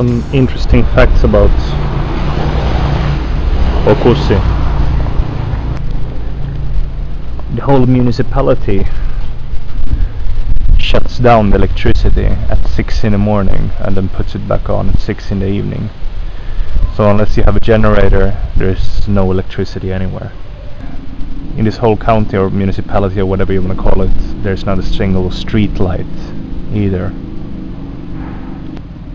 Some interesting facts about Okusi. The whole municipality shuts down the electricity at 6 in the morning and then puts it back on at 6 in the evening. So unless you have a generator, there's no electricity anywhere. In this whole county or municipality or whatever you want to call it, there's not a single street light either.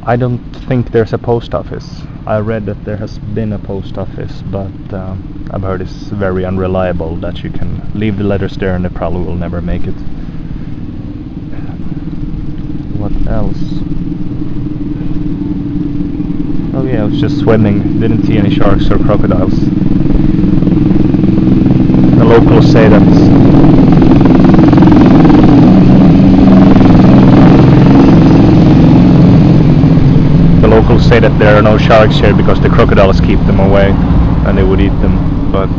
I don't think there's a post office. I read that there has been a post office, but I've heard it's very unreliable, that you can leave the letters there and they probably will never make it. What else? Oh yeah, I was just swimming, didn't see any sharks or crocodiles. The locals say that there are no sharks here because the crocodiles keep them away and they would eat them. But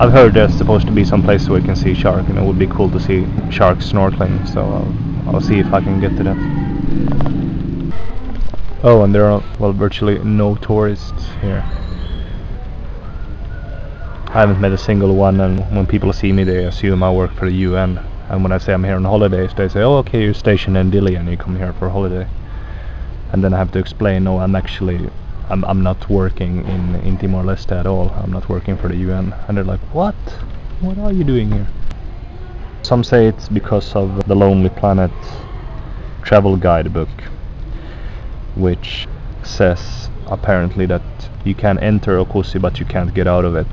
I've heard there's supposed to be some place where you can see shark, and it would be cool to see sharks snorkeling, so I'll see if I can get to that. Oh, and there are, well, virtually no tourists here. I haven't met a single one, and when people see me they assume I work for the UN, and when I say I'm here on holidays they say, oh okay, you're stationed in Dili and you come here for a holiday. And then I have to explain, no, I'm not working in Timor-Leste at all. I'm not working for the UN. And they're like, what? What are you doing here? Some say it's because of the Lonely Planet travel guidebook, which says apparently that you can enter Okusi but you can't get out of it.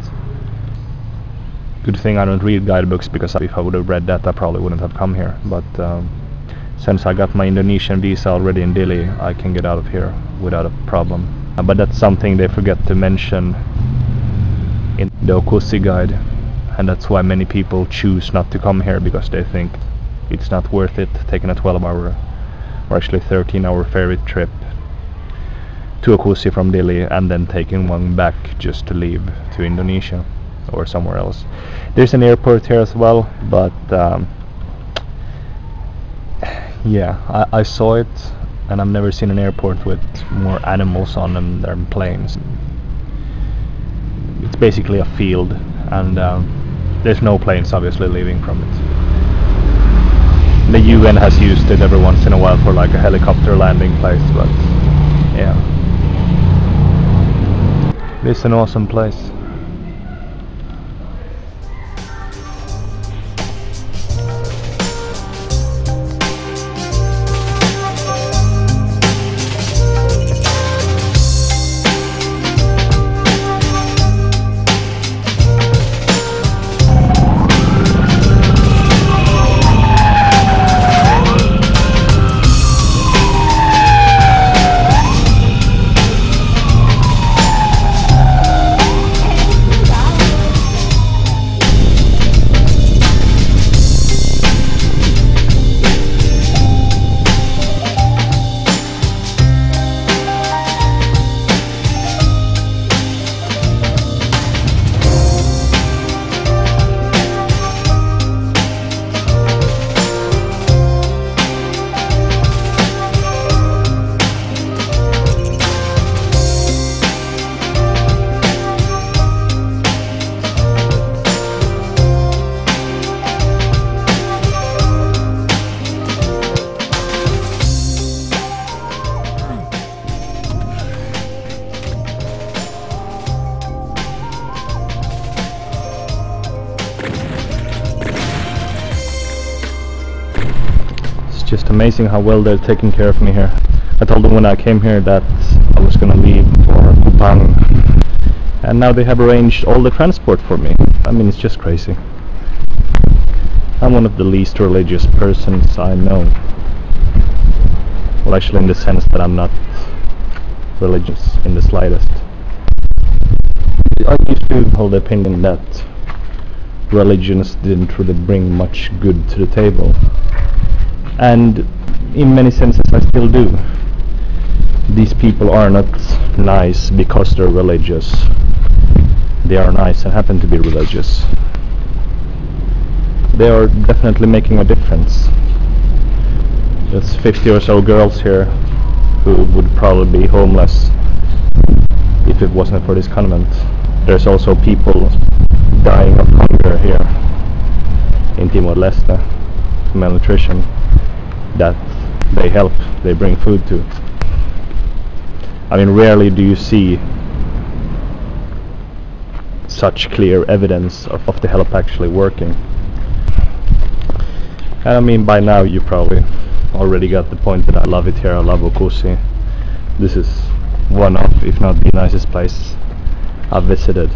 Good thing I don't read guidebooks, because if I would have read that I probably wouldn't have come here. But since I got my Indonesian visa already in Dili, I can get out of here without a problem. But that's something they forget to mention in the Okusi guide, and that's why many people choose not to come here, because they think it's not worth it taking a 12-hour or actually 13-hour ferry trip to Okusi from Dili and then taking one back just to leave to Indonesia or somewhere else. There's an airport here as well, but yeah, I saw it, and I've never seen an airport with more animals on them than planes. It's basically a field, and there's no planes obviously leaving from it. The UN has used it every once in a while for like a helicopter landing place, but yeah. It's an awesome place. Just amazing how well they're taking care of me here. I told them when I came here that I was gonna leave for Kupang, and now they have arranged all the transport for me. I mean, it's just crazy. I'm one of the least religious persons I know. Well, actually in the sense that I'm not religious in the slightest. I used to hold the opinion that religions didn't really bring much good to the table. And in many senses I still do. These people are not nice because they're religious. They are nice and happen to be religious. They are definitely making a difference. There's 50 or so girls here who would probably be homeless if it wasn't for this convent. There's also people dying of hunger here in Timor-Leste, malnutrition, that they help, they bring food to. I mean, rarely do you see such clear evidence of the help actually working. And I mean, by now you probably already got the point that I love it here. I love Okusi. This is one of, if not the nicest place I've visited.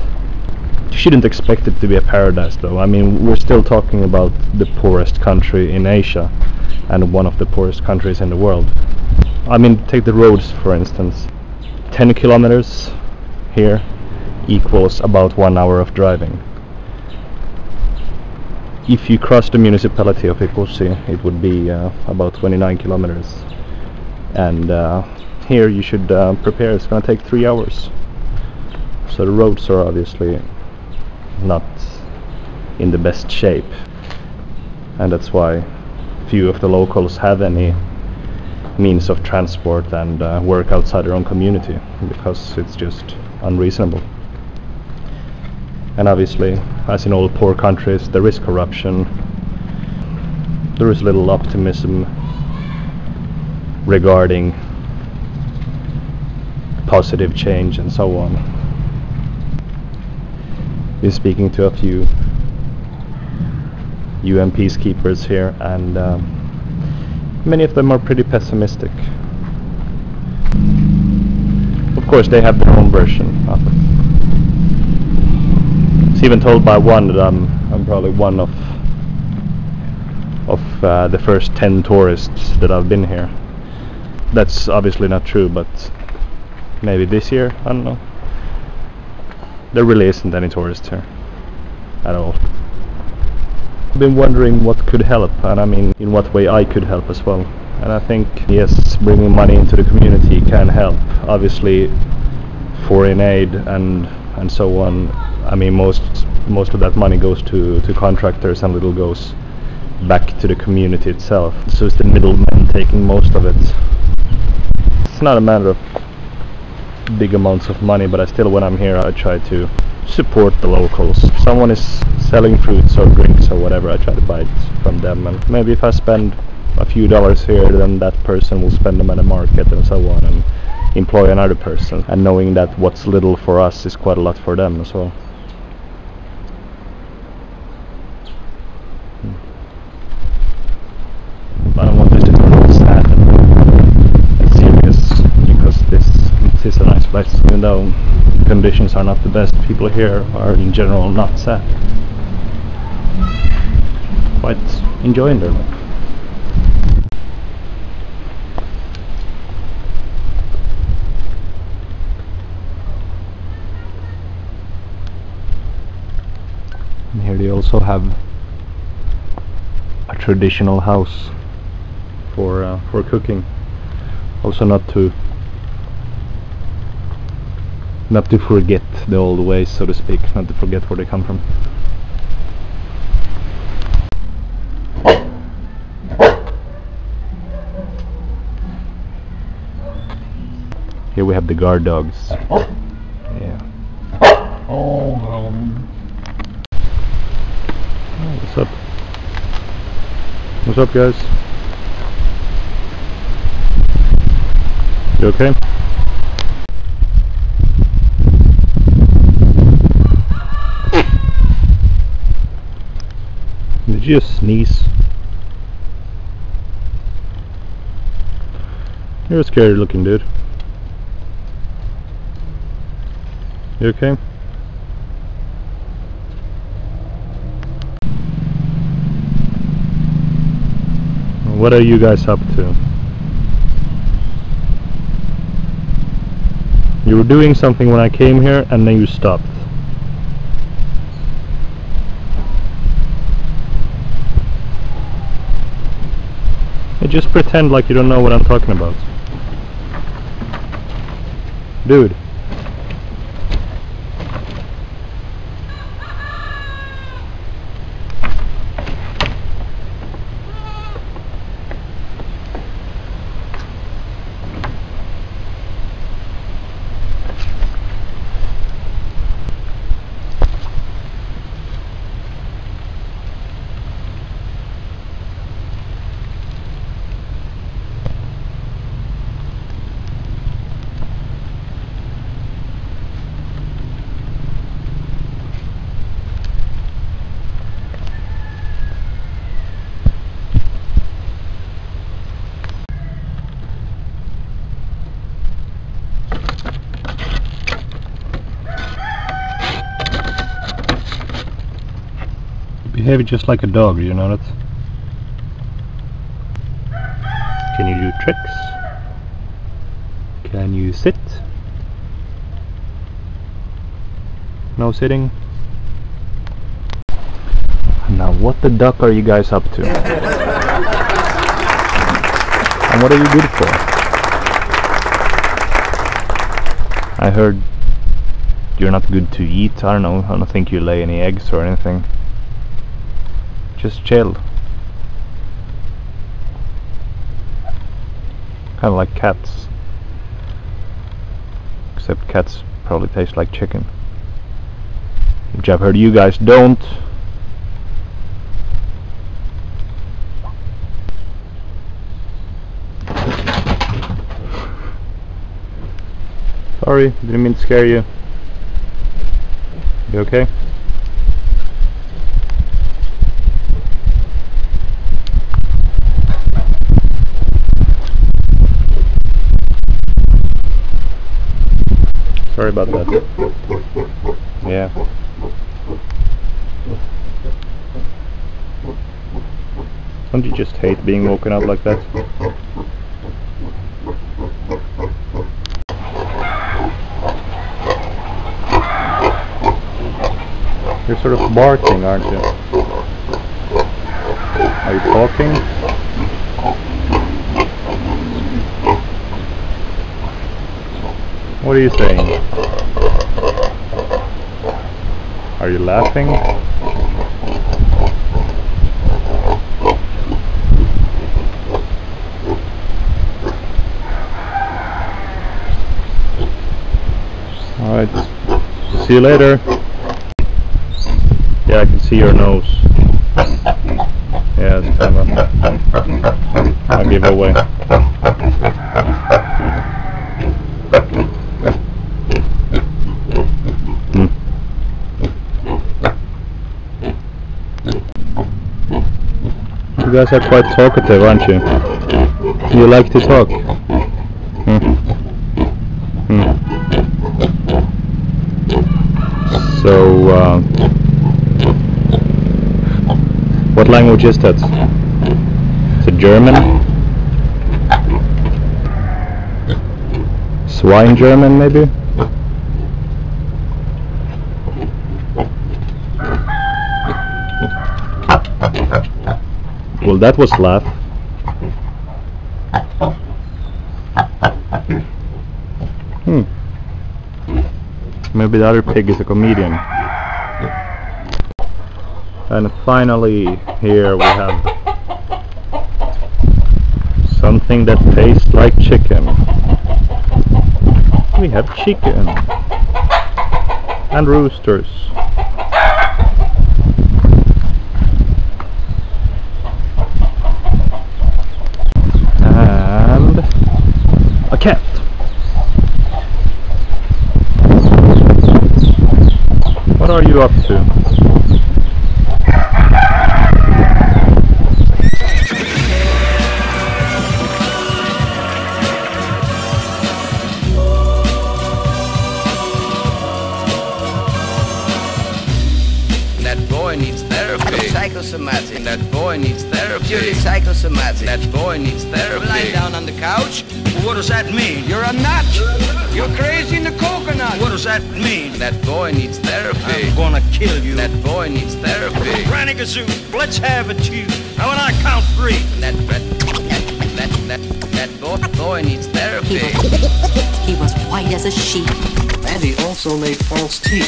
You shouldn't expect it to be a paradise though. I mean, we're still talking about the poorest country in Asia and one of the poorest countries in the world. I mean, take the roads for instance. 10 kilometers here equals about 1 hour of driving. If you cross the municipality of Ikusi, it would be about 29 kilometers. And here you should prepare, it's going to take 3 hours. So the roads are obviously not in the best shape. And that's why few of the locals have any means of transport and work outside their own community, because it's just unreasonable. And obviously, as in all poor countries, there is corruption. There is little optimism regarding positive change and so on. Been speaking to a few UN peacekeepers here, and many of them are pretty pessimistic. Of course, they have their own version of it. I was even told by one that I'm probably one of the first 10 tourists that have been here. That's obviously not true, but maybe this year, I don't know. There really isn't any tourists here at all. I've been wondering what could help, and I mean in what way I could help as well. And I think, yes, bringing money into the community can help. Obviously foreign aid and so on, I mean most of that money goes to contractors and little goes back to the community itself. So it's the middlemen taking most of it. It's not a matter of big amounts of money, but when I'm here I try to support the locals. If someone is selling fruits or drinks or whatever, I try to buy it from them, and maybe if I spend a few dollars here, then that person will spend them at a market and so on, and employ another person, and knowing that what's little for us is quite a lot for them as well. I don't want this to be sad and serious, because this is a nice place. Even though conditions are not the best, people here are in general not sad. Quite enjoying their life. And here they also have a traditional house for cooking. Also not to forget the old ways, so to speak, not to forget where they come from. Here we have the guard dogs. Yeah. Oh, what's up? What's up, guys? You okay? Did you just sneeze? You're a scary looking dude. You okay? What are you guys up to? You were doing something when I came here and then you stopped. Hey, just pretend like you don't know what I'm talking about. Dude. behave just like a dog, you know that? Can you do tricks? Can you sit? No sitting? Now what the duck are you guys up to? And what are you good for? I heard you're not good to eat. I don't know, I don't think you lay any eggs or anything. Just chill. Kinda like cats. Except cats probably taste like chicken. Which I've heard you guys don't. Sorry, didn't mean to scare you. You okay? Sorry about that. Yeah. Don't you just hate being woken up like that? You're sort of barking, aren't you? Are you talking? What are you saying? Are you laughing? Alright, see you later. Yeah, I can see your nose. Yeah, it's kind of a giveaway. You guys are quite talkative, aren't you? You like to talk. So, what language is that? Is it German? Swine German, maybe? Well, that was laugh. Maybe the other pig is a comedian. And finally, here we have something that tastes like chicken. We have chicken and roosters. And a cat. What are you up to? That boy needs therapy. Psychosomatic. That boy needs therapy. You're psychosomatic. That boy needs therapy. Lying down on the couch. What does that mean? You're a nut. You're crazy in the coconut. What does that mean? That boy needs therapy. I'm gonna kill you. That boy needs therapy. Granny Gazoo, let's have it, you. Now when I count 3. That boy needs therapy. He was white as a sheet. And he also made false teeth.